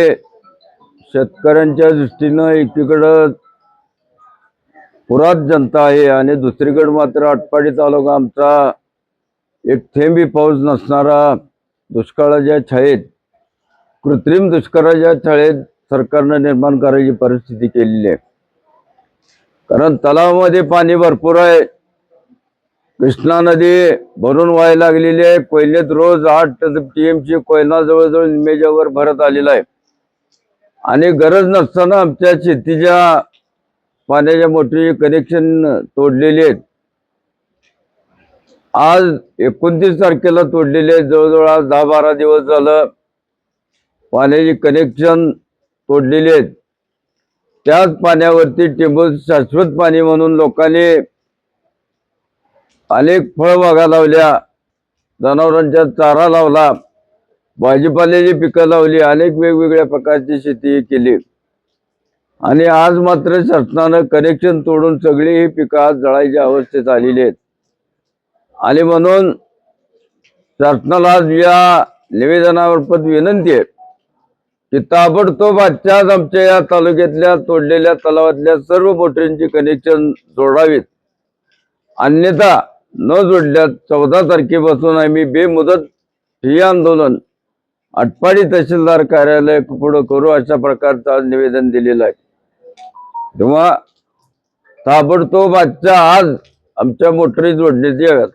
शेतकऱ्यांच्या दृष्टीनं एकीकडं पुरात जनता आहे आणि दुसरीकडे मात्र आटपाडी तालुका आमचा एक थेंबी पाऊस नसणारा दुष्काळाच्या छायेत, कृत्रिम दुष्काळाच्या छायेत सरकारनं निर्माण करायची परिस्थिती केलेली आहे। कारण तलावामध्ये पाणी भरपूर आहे, कृष्णा नदी भरून व्हायला लागलेली आहे। कोयनेत रोज 8 TMची कोयना जवळजवळ निम्मेच्यावर भरत आलेला आहे आणि गरज नसताना आमच्या शेतीच्या पाण्याच्या मोटरी कनेक्शन तोडलेले आहेत। आज 29 तारखेला तोडलेले आहेत, जवळजवळ आज 10-12 दिवस झालं पाण्याची कनेक्शन तोडलेले आहेत। त्याच पाण्यावरती टेंबू शाश्वत पाणी म्हणून लोकांनी अनेक फळबागा लावल्या, जनावरांचा चारा लावला, भाजीपाल्याची पिकं लावली, अनेक वेगवेगळ्या प्रकारची शेती केली आणि आज मात्र शासनानं कनेक्शन तोडून सगळी ही पिकं आज जळायच्या अवस्थेत आलेली आहेत। आणि म्हणून शासनाला आज या निवेदनामार्फत विनंती आहे की ताबडतोब आजच्याच आमच्या या तालुक्यातल्या तोडलेल्या तलावातल्या सर्व मोटरींची कनेक्शन जोडावीत, अन्यथा न जोडल्यास 14 तारखेपासून आम्ही बेमुदत ठिय्या आंदोलन आटपाडी तहसीलदार कार्यालय पुढे करू, अशा प्रकारचं आज निवेदन दिलेलं आहे। तेव्हा ताबडतोब आजच्या आज आमच्या मोटरी जोडण्यात याव्यात।